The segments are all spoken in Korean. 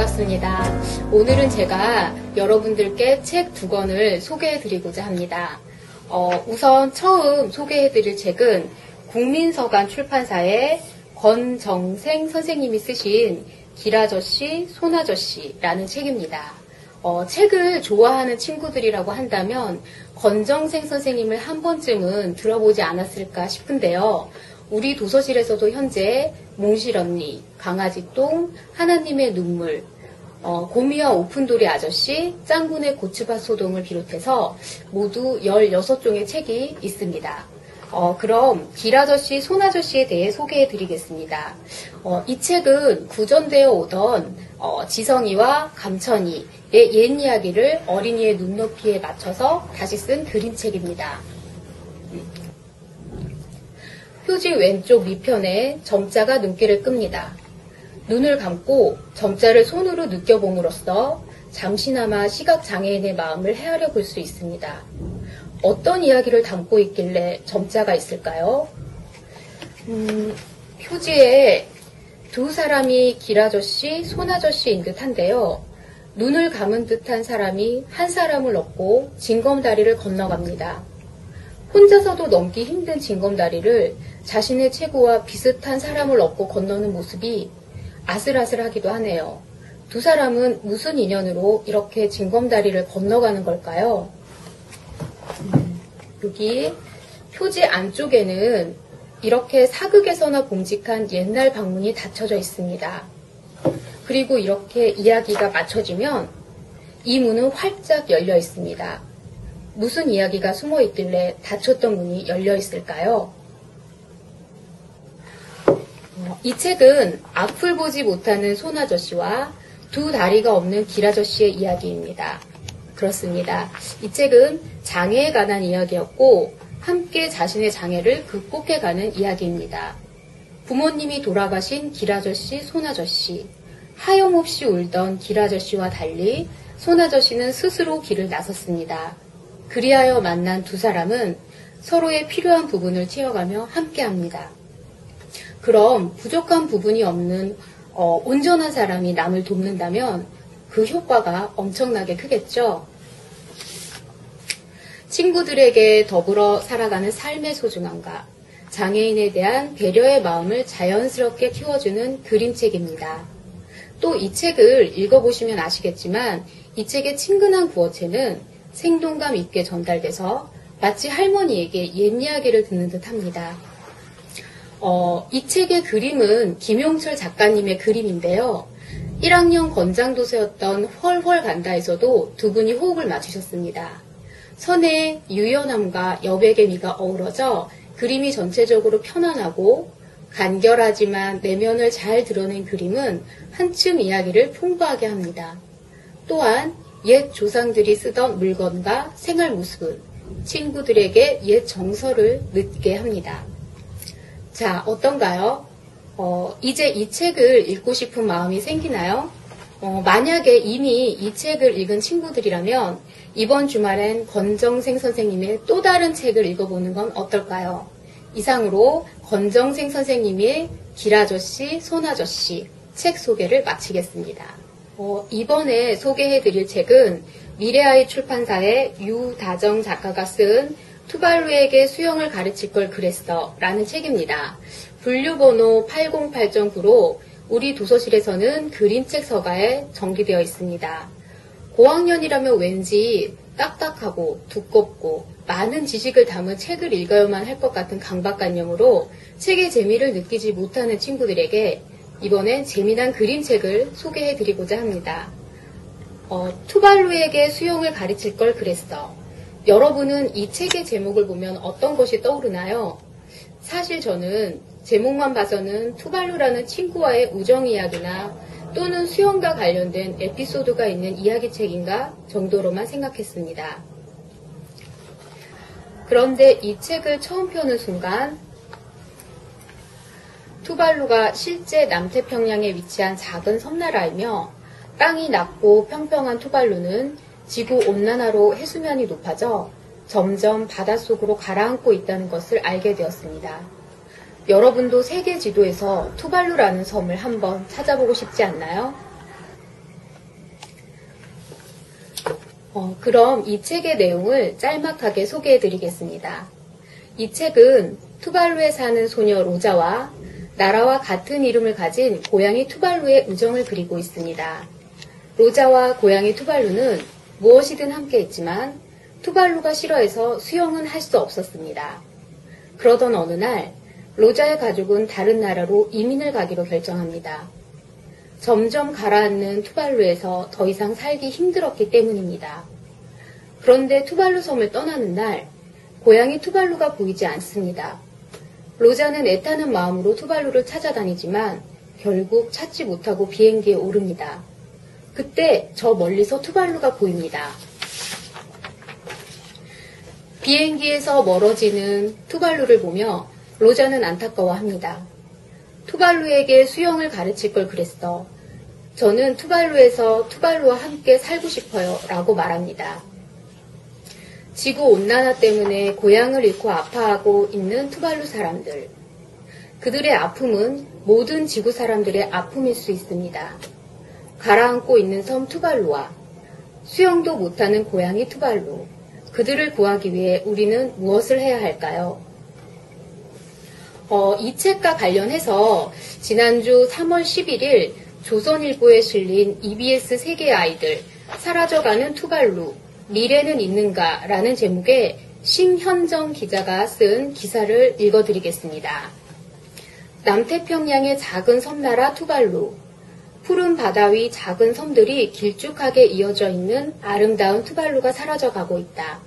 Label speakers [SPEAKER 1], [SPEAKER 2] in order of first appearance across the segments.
[SPEAKER 1] 반갑습니다. 오늘은 제가 여러분들께 책 2권을 소개해드리고자 합니다. 우선 처음 소개해드릴 책은 국민서관 출판사의 권정생 선생님이 쓰신 길아저씨, 손아저씨라는 책입니다. 책을 좋아하는 친구들이라고 한다면 권정생 선생님을 한 번쯤은 들어보지 않았을까 싶은데요. 우리 도서실에서도 현재 몽실언니, 강아지똥, 하나님의 눈물, 고미와 오픈도리 아저씨, 짱군의 고추밭 소동을 비롯해서 모두 16종의 책이 있습니다. 그럼 길아저씨, 손아저씨에 대해 소개해드리겠습니다. 이 책은 구전되어 오던 지성이와 감천이의 옛 이야기를 어린이의 눈높이에 맞춰서 다시 쓴 그림책입니다. 표지 왼쪽 밑편에 점자가 눈길을 끕니다. 눈을 감고 점자를 손으로 느껴봄으로써 잠시나마 시각장애인의 마음을 헤아려 볼 수 있습니다. 어떤 이야기를 담고 있길래 점자가 있을까요? 표지에 두 사람이 길아저씨, 손아저씨인 듯한데요. 눈을 감은 듯한 사람이 한 사람을 업고 징검다리를 건너갑니다. 혼자서도 넘기 힘든 징검다리를 자신의 체구와 비슷한 사람을 업고 건너는 모습이 아슬아슬하기도 하네요. 두 사람은 무슨 인연으로 이렇게 징검다리를 건너가는 걸까요? 여기 표지 안쪽에는 이렇게 사극에서나 봉직한 옛날 방문이 닫혀져 있습니다. 그리고 이렇게 이야기가 맞춰지면 이 문은 활짝 열려 있습니다. 무슨 이야기가 숨어 있길래 닫혔던 문이 열려 있을까요? 이 책은 앞을 보지 못하는 손아저씨와 두 다리가 없는 길아저씨의 이야기입니다. 그렇습니다. 이 책은 장애에 관한 이야기였고 함께 자신의 장애를 극복해가는 이야기입니다. 부모님이 돌아가신 길아저씨, 손아저씨, 하염없이 울던 길아저씨와 달리 손아저씨는 스스로 길을 나섰습니다. 그리하여 만난 두 사람은 서로의 필요한 부분을 채워가며 함께합니다. 그럼 부족한 부분이 없는 온전한 사람이 남을 돕는다면 그 효과가 엄청나게 크겠죠. 친구들에게 더불어 살아가는 삶의 소중함과 장애인에 대한 배려의 마음을 자연스럽게 키워주는 그림책입니다. 또 이 책을 읽어보시면 아시겠지만 이 책의 친근한 구어체는 생동감 있게 전달돼서 마치 할머니에게 옛 이야기를 듣는 듯합니다. 이 책의 그림은 김용철 작가님의 그림인데요. 1학년 권장도서였던 헐헐 간다에서도 두 분이 호흡을 맞추셨습니다. 선의 유연함과 여백의 미가 어우러져 그림이 전체적으로 편안하고 간결하지만 내면을 잘 드러낸 그림은 한층 이야기를 풍부하게 합니다. 또한 옛 조상들이 쓰던 물건과 생활 모습은 친구들에게 옛 정서를 느끼게 합니다. 자, 어떤가요? 이제 이 책을 읽고 싶은 마음이 생기나요? 만약에 이미 이 책을 읽은 친구들이라면 이번 주말엔 권정생 선생님의 또 다른 책을 읽어보는 건 어떨까요? 이상으로 권정생 선생님의 길아저씨, 손아저씨 책 소개를 마치겠습니다. 이번에 소개해드릴 책은 미래아이 출판사의 유다정 작가가 쓴 투발루에게 수영을 가르칠 걸 그랬어 라는 책입니다. 분류번호 808.9로 우리 도서실에서는 그림책 서가에 정기되어 있습니다. 고학년이라면 왠지 딱딱하고 두껍고 많은 지식을 담은 책을 읽어야만 할 것 같은 강박관념으로 책의 재미를 느끼지 못하는 친구들에게 이번엔 재미난 그림책을 소개해드리고자 합니다. 투발루에게 수영을 가르칠 걸 그랬어. 여러분은 이 책의 제목을 보면 어떤 것이 떠오르나요? 사실 저는 제목만 봐서는 투발루라는 친구와의 우정 이야기나 또는 수영과 관련된 에피소드가 있는 이야기책인가 정도로만 생각했습니다. 그런데 이 책을 처음 펴는 순간 투발루가 실제 남태평양에 위치한 작은 섬나라이며 땅이 낮고 평평한 투발루는 지구온난화로 해수면이 높아져 점점 바닷속으로 가라앉고 있다는 것을 알게 되었습니다. 여러분도 세계 지도에서 투발루라는 섬을 한번 찾아보고 싶지 않나요? 그럼 이 책의 내용을 짤막하게 소개해드리겠습니다. 이 책은 투발루에 사는 소녀 로자와 나라와 같은 이름을 가진 고양이 투발루의 우정을 그리고 있습니다. 로자와 고양이 투발루는 무엇이든 함께 했지만 투발루가 싫어해서 수영은 할 수 없었습니다. 그러던 어느 날 로자의 가족은 다른 나라로 이민을 가기로 결정합니다. 점점 가라앉는 투발루에서 더 이상 살기 힘들었기 때문입니다. 그런데 투발루 섬을 떠나는 날 고양이 투발루가 보이지 않습니다. 로자는 애타는 마음으로 투발루를 찾아다니지만 결국 찾지 못하고 비행기에 오릅니다. 그때 저 멀리서 투발루가 보입니다. 비행기에서 멀어지는 투발루를 보며 로자는 안타까워합니다. 투발루에게 수영을 가르칠 걸 그랬어. 저는 투발루에서 투발루와 함께 살고 싶어요. 라고 말합니다. 지구온난화 때문에 고향을 잃고 아파하고 있는 투발루 사람들. 그들의 아픔은 모든 지구 사람들의 아픔일 수 있습니다. 가라앉고 있는 섬 투발루와 수영도 못하는 고양이 투발루. 그들을 구하기 위해 우리는 무엇을 해야 할까요? 이 책과 관련해서 지난주 3월 11일 조선일보에 실린 EBS 세계의 아이들 사라져가는 투발루 미래는 있는가 라는 제목의 심현정 기자가 쓴 기사를 읽어드리겠습니다. 남태평양의 작은 섬나라 투발루 푸른 바다 위 작은 섬들이 길쭉하게 이어져 있는 아름다운 투발루가 사라져가고 있다.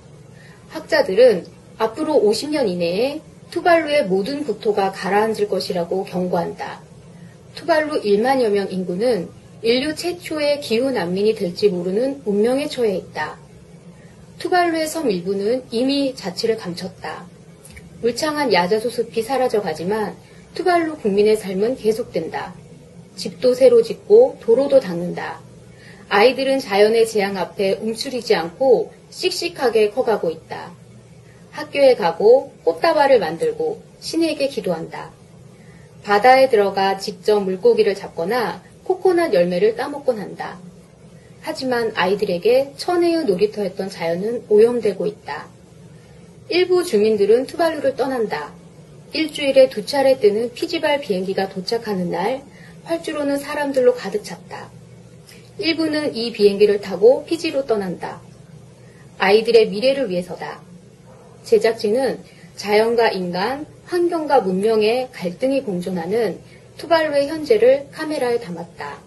[SPEAKER 1] 학자들은 앞으로 50년 이내에 투발루의 모든 국토가 가라앉을 것이라고 경고한다. 투발루 1만여 명 인구는 인류 최초의 기후 난민이 될지 모르는 운명에 처해 있다. 투발루의 섬 일부는 이미 자취를 감췄다. 울창한 야자수 숲이 사라져가지만 투발루 국민의 삶은 계속된다. 집도 새로 짓고 도로도 닦는다. 아이들은 자연의 재앙 앞에 움츠리지 않고 씩씩하게 커가고 있다. 학교에 가고 꽃다발을 만들고 신에게 기도한다. 바다에 들어가 직접 물고기를 잡거나 코코넛 열매를 따먹곤 한다. 하지만 아이들에게 천혜의 놀이터였던 자연은 오염되고 있다. 일부 주민들은 투발루를 떠난다. 일주일에 2차례 뜨는 피지발 비행기가 도착하는 날 활주로는 사람들로 가득 찼다. 일부는 이 비행기를 타고 피지로 떠난다. 아이들의 미래를 위해서다. 제작진은 자연과 인간, 환경과 문명의 갈등이 공존하는 투발루의 현재를 카메라에 담았다.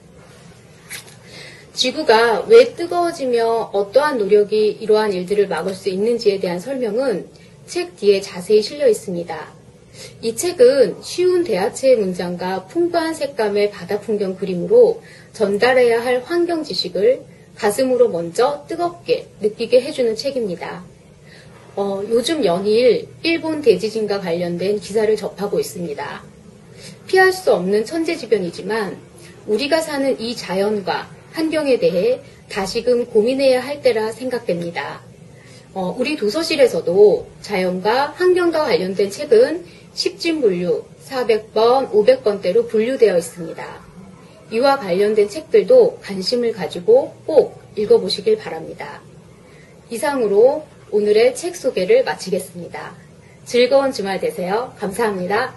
[SPEAKER 1] 지구가 왜 뜨거워지며 어떠한 노력이 이러한 일들을 막을 수 있는지에 대한 설명은 책 뒤에 자세히 실려 있습니다. 이 책은 쉬운 대화체의 문장과 풍부한 색감의 바다 풍경 그림으로 전달해야 할 환경 지식을 가슴으로 먼저 뜨겁게 느끼게 해주는 책입니다. 요즘 연일 일본 대지진과 관련된 기사를 접하고 있습니다. 피할 수 없는 천재지변이지만 우리가 사는 이 자연과 환경에 대해 다시금 고민해야 할 때라 생각됩니다. 우리 도서실에서도 자연과 환경과 관련된 책은 10진 분류, 400번, 500번대로 분류되어 있습니다. 이와 관련된 책들도 관심을 가지고 꼭 읽어보시길 바랍니다. 이상으로 오늘의 책 소개를 마치겠습니다. 즐거운 주말 되세요. 감사합니다.